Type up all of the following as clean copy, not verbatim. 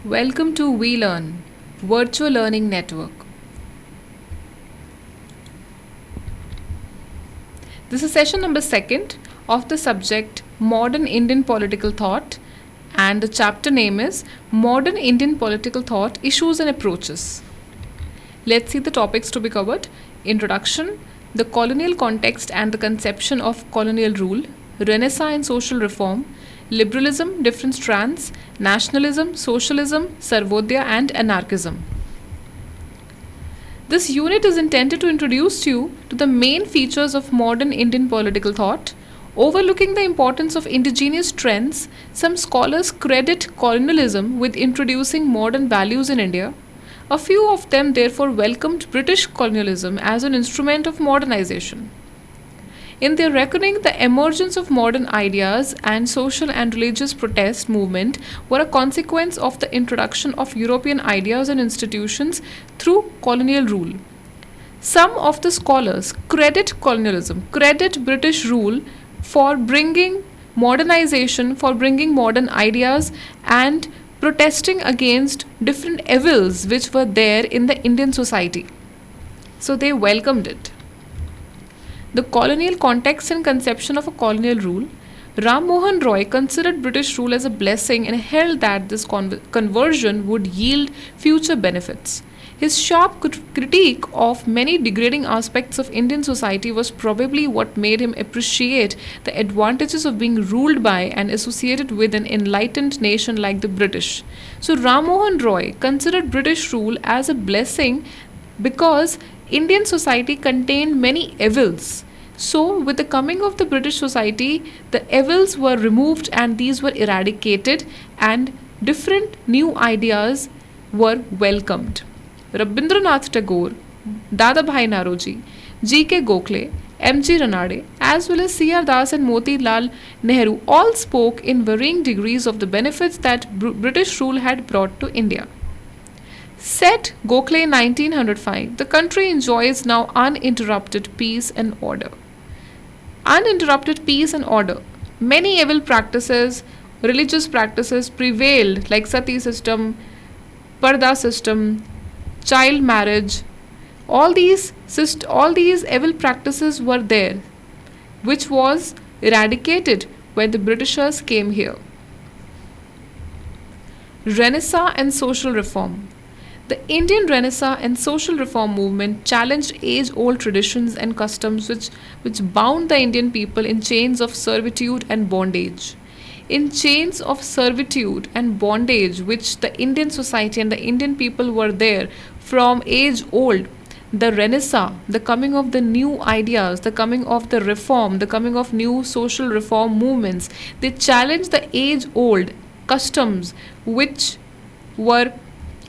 Welcome to We Learn, Virtual Learning Network. This is session number 2nd of the subject Modern Indian Political Thought, and the chapter name is Modern Indian Political Thought Issues and Approaches. Let's see the topics to be covered. Introduction, the colonial context and the conception of colonial rule, Renaissance and social reform, liberalism, different strands, nationalism, socialism, Sarvodaya, and anarchism. This unit is intended to introduce you to the main features of modern Indian political thought. Overlooking the importance of indigenous trends, some scholars credit colonialism with introducing modern values in India. A few of them therefore welcomed British colonialism as an instrument of modernization. In their reckoning, the emergence of modern ideas and social and religious protest movement were a consequence of the introduction of European ideas and institutions through colonial rule. Some of the scholars credit British rule for bringing modernization, for bringing modern ideas and protesting against different evils which were there in the Indian society. So they welcomed it. The colonial context and conception of a colonial rule. Ram Mohan Roy considered British rule as a blessing and held that this conversion would yield future benefits. His sharp critique of many degrading aspects of Indian society was probably what made him appreciate the advantages of being ruled by and associated with an enlightened nation like the British. So Ram Mohan Roy considered British rule as a blessing because Indian society contained many evils. So, with the coming of the British society, the evils were removed and these were eradicated, and different new ideas were welcomed. Rabindranath Tagore, Dadabhai Naroji, G.K. Gokhale, M.G. Ranade, as well as C.R. Das and Motilal Nehru all spoke in varying degrees of the benefits that British rule had brought to India. Said Gokhale in 1905, the country enjoys now uninterrupted peace and order. Uninterrupted peace and order. Many evil practices, religious practices prevailed like sati system, parda system, child marriage. All these evil practices were there, which was eradicated when the Britishers came here. Renaissance and social reform. The Indian Renaissance and social reform movement challenged age-old traditions and customs which bound the Indian people in chains of servitude and bondage. In chains of servitude and bondage which the Indian society and the Indian people were there from age old, the Renaissance, the coming of the new ideas, the coming of the reform, the coming of new social reform movements, they challenged the age-old customs which were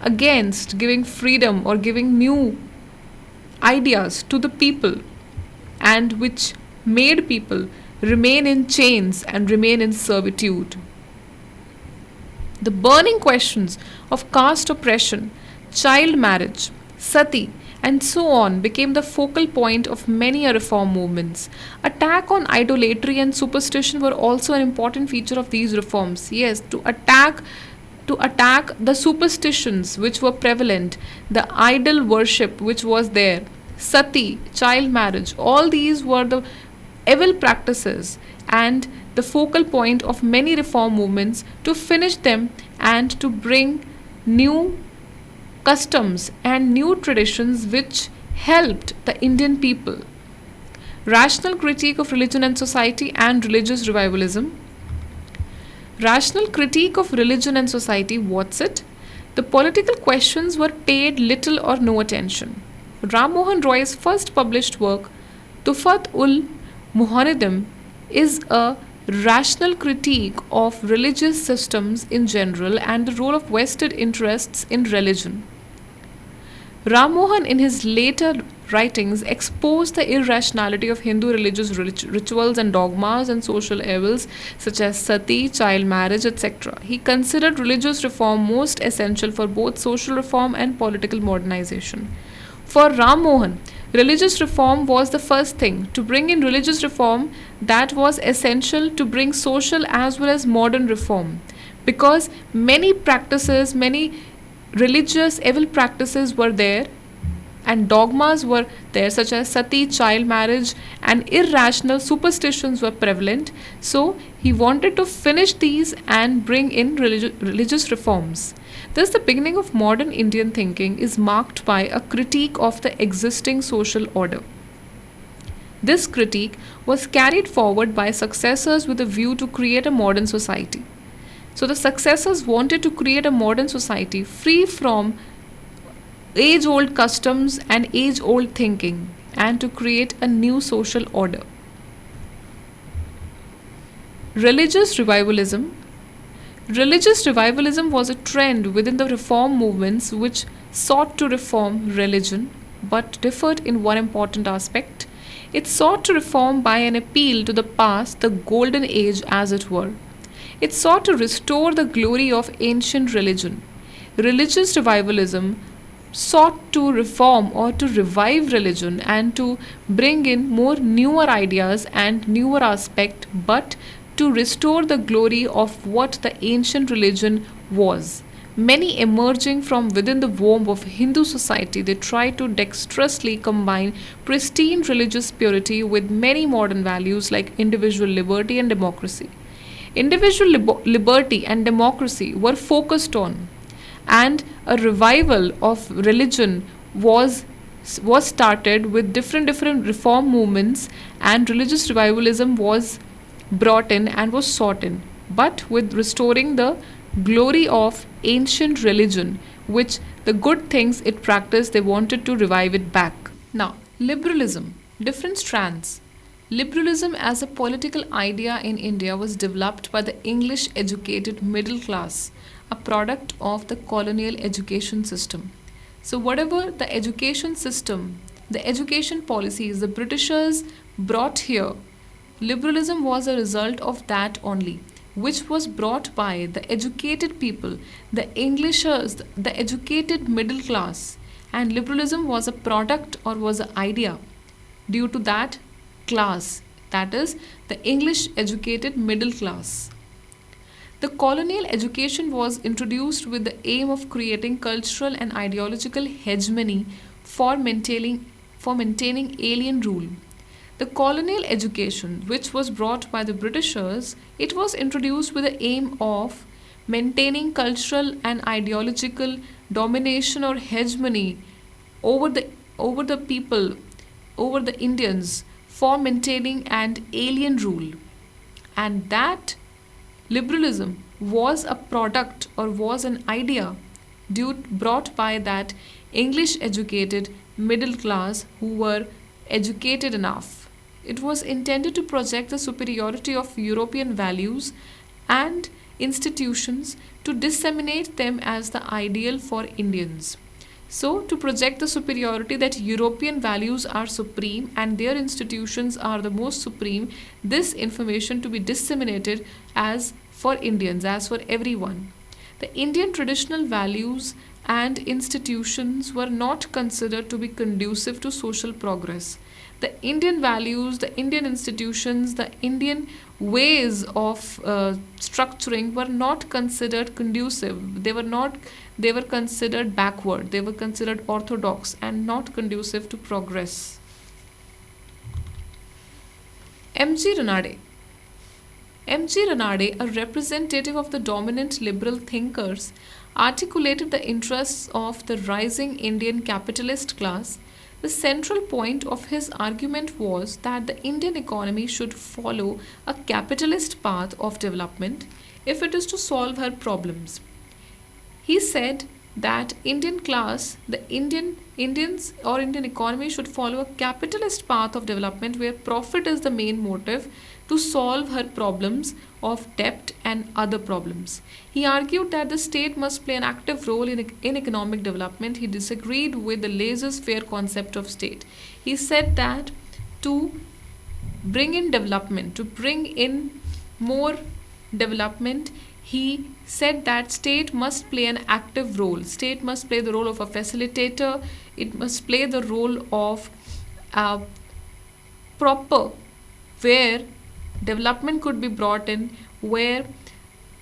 against giving freedom or giving new ideas to the people, and which made people remain in chains and remain in servitude. The burning questions of caste oppression, child marriage, sati, and so on became the focal point of many reform movements. Attack on idolatry and superstition were also an important feature of these reforms. Yes, to attack the superstitions which were prevalent, the idol worship which was there, sati, child marriage, all these were the evil practices and the focal point of many reform movements to finish them and to bring new customs and new traditions which helped the Indian people. Rational critique of religion and society and religious revivalism. Rational critique of religion and society, what's it? The political questions were paid little or no attention. Ram Mohan Roy's first published work, Tufat ul Muhanidim, is a rational critique of religious systems in general and the role of vested interests in religion. Ram Mohan, in his later writings, exposed the irrationality of Hindu religious rituals and dogmas and social evils such as sati, child marriage, etc. He considered religious reform most essential for both social reform and political modernization. For Ram Mohan, religious reform was the first thing. To bring in religious reform, that was essential to bring social as well as modern reform. because many practices, many religious evil practices were there, and dogmas were there, such as sati, child marriage, and irrational superstitions were prevalent. So he wanted to finish these and bring in religious reforms. Thus, the beginning of modern Indian thinking is marked by a critique of the existing social order. This critique was carried forward by successors with a view to create a modern society. So, the successors wanted to create a modern society free from age old customs and age old thinking, and to create a new social order. Religious revivalism. Religious revivalism was a trend within the reform movements which sought to reform religion but differed in one important aspect. It sought to reform by an appeal to the past, the golden age as it were. It sought to restore the glory of ancient religion. Religious revivalism sought to reform or to revive religion and to bring in more newer ideas and newer aspect, but to restore the glory of what the ancient religion was. Many emerging from within the womb of Hindu society, they try to dexterously combine pristine religious purity with many modern values like individual liberty and democracy. Individual liberty and democracy were focused on, and a revival of religion was started with different reform movements, and religious revivalism was brought in and was sought in, but with restoring the glory of ancient religion, which the good things it practiced, they wanted to revive it back. Now, liberalism, different strands. Liberalism as a political idea in India was developed by the English educated middle class, a product of the colonial education system. So, whatever the education system, the education policies the Britishers brought here, liberalism was a result of that only, which was brought by the educated people, the Englishers, the educated middle class, and liberalism was a product or was an idea due to that class, that is, the English educated middle class. The colonial education was introduced with the aim of creating cultural and ideological hegemony for maintaining alien rule. The colonial education, which was brought by the Britishers, it was introduced with the aim of maintaining cultural and ideological domination or hegemony over the people, over the Indians, for maintaining an alien rule. And that liberalism was a product or was an idea brought by that English educated middle class who were educated enough. It was intended to project the superiority of European values and institutions, to disseminate them as the ideal for Indians. So, to project the superiority that European values are supreme and their institutions are the most supreme, this information to be disseminated as for Indians, as for everyone. The Indian traditional values and institutions were not considered to be conducive to social progress. The Indian values, the Indian institutions, the Indian ways of structuring were not considered conducive. They were considered backward. They were considered orthodox and not conducive to progress. M.G. Ranade. M.G. Ranade, a representative of the dominant liberal thinkers, articulated the interests of the rising Indian capitalist class. The central point of his argument was that the Indian economy should follow a capitalist path of development if it is to solve her problems. He said that Indians or Indian economy should follow a capitalist path of development where profit is the main motive to solve her problems of debt and other problems. He argued that the state must play an active role in economic development. He disagreed with the laissez-faire concept of state. He said that to bring in development, to bring in more development, he said that state must play an active role. State must play the role of a facilitator. It must play the role of a proper, where development could be brought in, where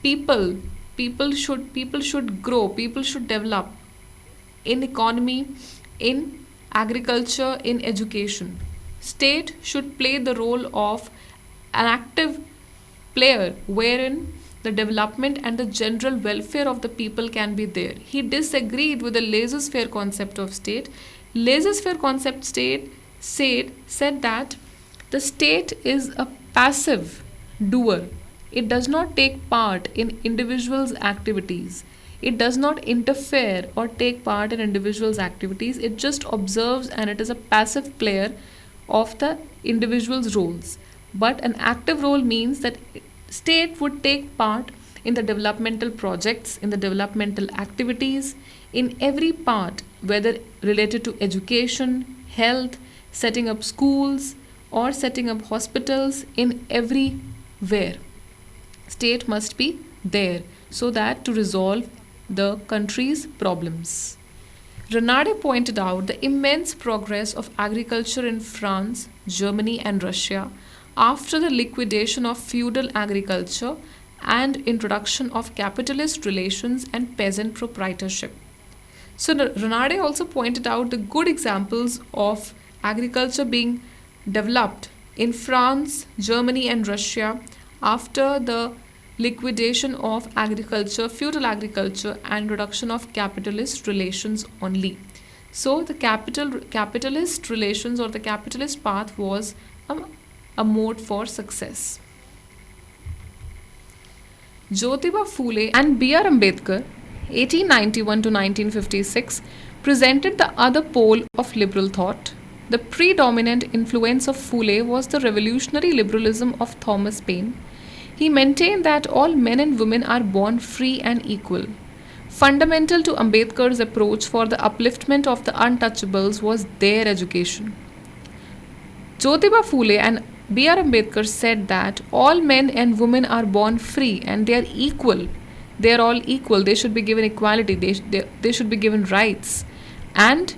people People should grow, people should develop in economy, in agriculture, in education. State should play the role of an active player wherein the development and the general welfare of the people can be there. He disagreed with the laissez-faire concept of state. Laissez-faire concept state said that the state is a passive doer. It does not take part in individuals' activities. It does not interfere or take part in individuals' activities. It just observes and it is a passive player of the individual's roles. But an active role means that state would take part in the developmental projects, in the developmental activities, in every part, whether related to education, health, setting up schools, or setting up hospitals, in everywhere. State must be there so that to resolve the country's problems. Renarde pointed out the immense progress of agriculture in France, Germany, and Russia after the liquidation of feudal agriculture and introduction of capitalist relations and peasant proprietorship. So, Renarde also pointed out the good examples of agriculture being developed in France, Germany, and Russia after the liquidation of agriculture, feudal agriculture, and reduction of capitalist relations only. So the capitalist relations or the capitalist path was a mode for success. Jyotiba Phule and B.R. Ambedkar, 1891 to 1956, presented the other pole of liberal thought. The predominant influence of Phule was the revolutionary liberalism of Thomas Paine. He maintained that all men and women are born free and equal. Fundamental to Ambedkar's approach for the upliftment of the untouchables was their education. Jyotiba Phule and B.R. Ambedkar said that all men and women are born free and they are equal. They are all equal. They should be given equality. They should be given rights. And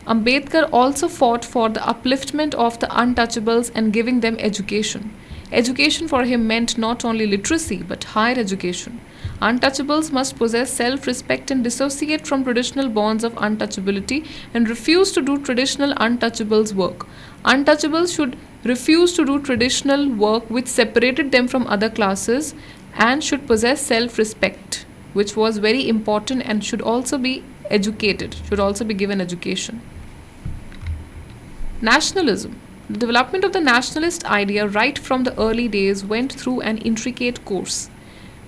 Ambedkar also fought for the upliftment of the untouchables and giving them education. Education for him meant not only literacy but higher education. Untouchables must possess self respect and dissociate from traditional bonds of untouchability and refuse to do traditional untouchables work. Untouchables should refuse to do traditional work which separated them from other classes and should possess self respect, which was very important and should also be educated, should also be given education. Nationalism. The development of the nationalist idea right from the early days went through an intricate course.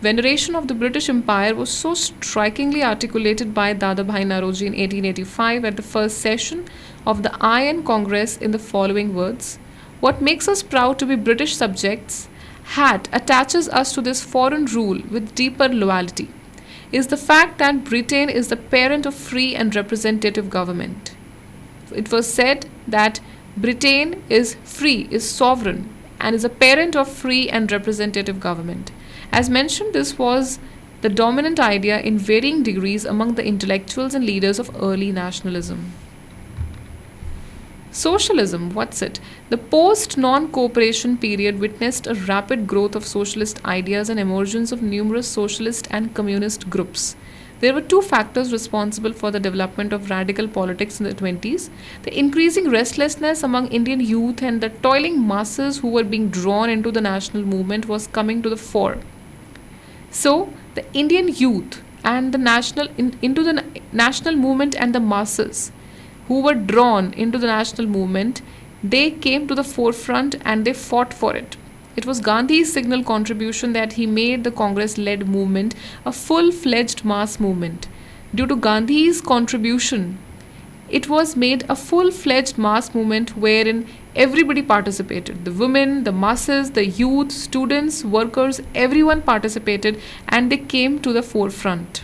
Veneration of the British Empire was so strikingly articulated by Dadabhai Naoroji in 1885 at the first session of the Iron Congress in the following words: "What makes us proud to be British subjects, attaches us to this foreign rule with deeper loyalty, is the fact that Britain is the parent of free and representative government." It was said that Britain is free, is sovereign, and is a parent of free and representative government. As mentioned, this was the dominant idea in varying degrees among the intellectuals and leaders of early nationalism. Socialism, what's it? The post non cooperation period witnessed a rapid growth of socialist ideas and emergence of numerous socialist and communist groups. There were two factors responsible for the development of radical politics in the 20s: the increasing restlessness among Indian youth and the toiling masses who were being drawn into the national movement was coming to the fore. So, the Indian youth and the into the national movement and the masses who were drawn into the national movement, they came to the forefront and they fought for it. It was Gandhi's signal contribution that he made the Congress-led movement a full-fledged mass movement. Due to Gandhi's contribution, it was made a full-fledged mass movement wherein everybody participated. The women, the masses, the youth, students, workers, everyone participated and they came to the forefront.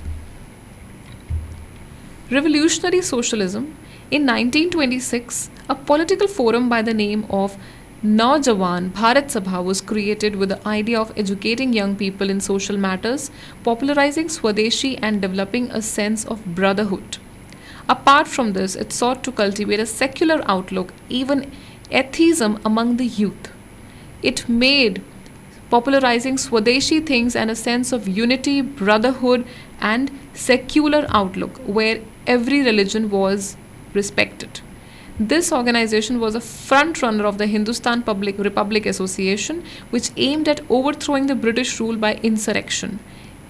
Revolutionary Socialism. In 1926, a political forum by the name of Naujawan Bharat Sabha was created with the idea of educating young people in social matters, popularizing Swadeshi and developing a sense of brotherhood. Apart from this, it sought to cultivate a secular outlook, even atheism among the youth. It made popularizing Swadeshi things and a sense of unity, brotherhood, and secular outlook where every religion was respected. This organization was a front runner of the Hindustan Public Republic Association, which aimed at overthrowing the British rule by insurrection.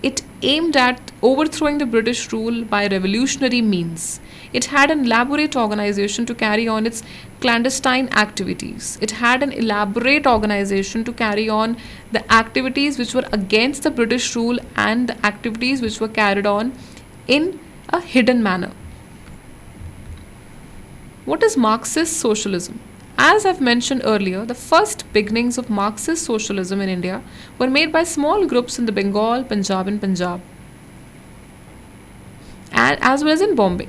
It aimed at overthrowing the British rule by revolutionary means. It had an elaborate organization to carry on its clandestine activities. It had an elaborate organization to carry on the activities which were against the British rule and the activities which were carried on in a hidden manner. What is Marxist socialism? As I've mentioned earlier, the first beginnings of Marxist socialism in India were made by small groups in the Bengal, Punjab, and as well as in Bombay.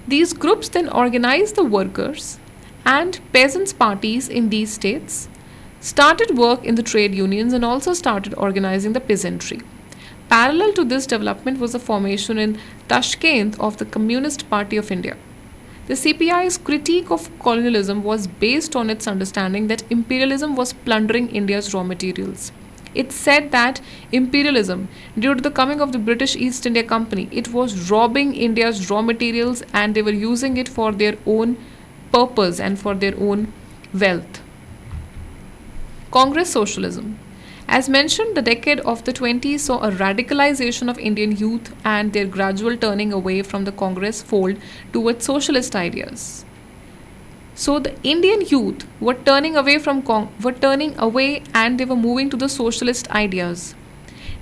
These groups then organized the workers and peasants' parties in these states, started work in the trade unions, and also started organizing the peasantry. Parallel to this development was the formation in Tashkent of the Communist Party of India. The CPI's critique of colonialism was based on its understanding that imperialism was plundering India's raw materials. It said that imperialism, due to the coming of the British East India Company, it was robbing India's raw materials and they were using it for their own purpose and for their own wealth. Congress socialism. As mentioned, the decade of the 20s saw a radicalization of Indian youth and their gradual turning away from the Congress fold towards socialist ideas. So the Indian youth were turning away and they were moving to the socialist ideas.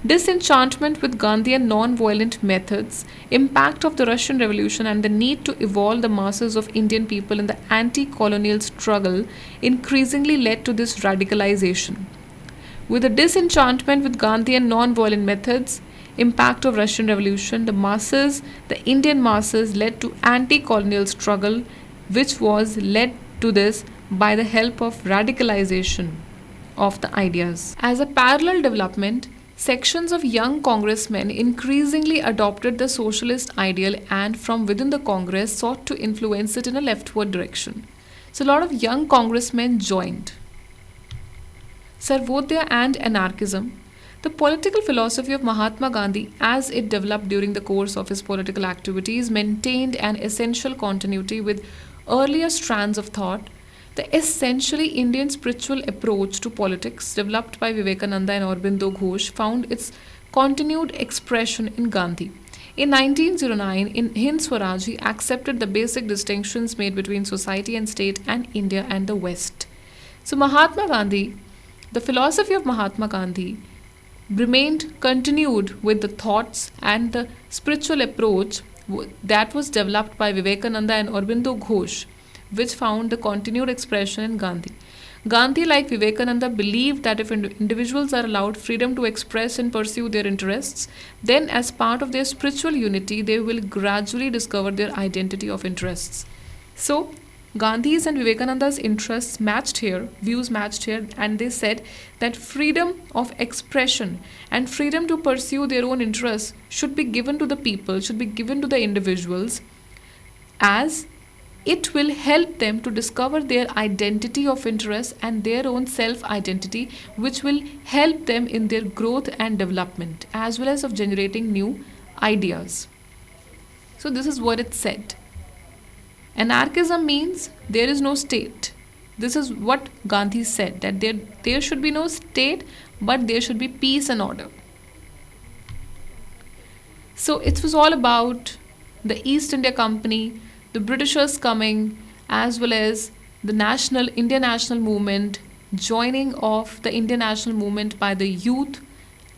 Disenchantment with Gandhian non-violent methods, impact of the Russian Revolution, and the need to evolve the masses of Indian people in the anti-colonial struggle increasingly led to this radicalization. With the disenchantment with Gandhian non-violent methods, impact of Russian Revolution, the Indian masses led to anti-colonial struggle, which was led to this by the help of radicalization of the ideas. As a parallel development, sections of young congressmen increasingly adopted the socialist ideal and from within the Congress sought to influence it in a leftward direction. So a lot of young congressmen joined. Sarvodaya and anarchism. The political philosophy of Mahatma Gandhi, as it developed during the course of his political activities, maintained an essential continuity with earlier strands of thought. The essentially Indian spiritual approach to politics, developed by Vivekananda and Aurobindo Ghosh, found its continued expression in Gandhi. In 1909, in Hind Swaraj, he accepted the basic distinctions made between society and state and India and the West. So Mahatma Gandhi, the philosophy of Mahatma Gandhi remained continued with the thoughts and the spiritual approach that was developed by Vivekananda and Aurobindo Ghosh, which found the continued expression in Gandhi. Gandhi, like Vivekananda, believed that if individuals are allowed freedom to express and pursue their interests, then as part of their spiritual unity, they will gradually discover their identity of interests. So, Gandhi's and Vivekananda's interests matched here, views matched here, and they said that freedom of expression and freedom to pursue their own interests should be given to the people, should be given to the individuals, as it will help them to discover their identity of interest and their own self-identity, which will help them in their growth and development, as well as of generating new ideas. So this is what it said. Anarchism means there is no state. This is what Gandhi said, that there should be no state, but there should be peace and order. So it was all about the East India Company, the Britishers coming, as well as the Indian national movement, joining of the Indian national movement by the youth,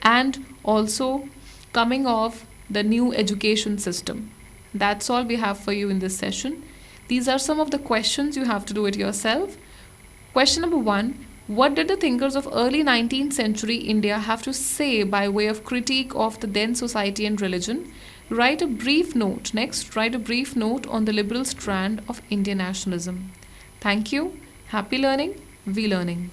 and also coming of the new education system. That's all we have for you in this session. These are some of the questions you have to do it yourself. Question number 1. What did the thinkers of early 19th century India have to say by way of critique of the then society and religion? Write a brief note. Next, write a brief note on the liberal strand of Indian nationalism. Thank you. Happy learning. We learning.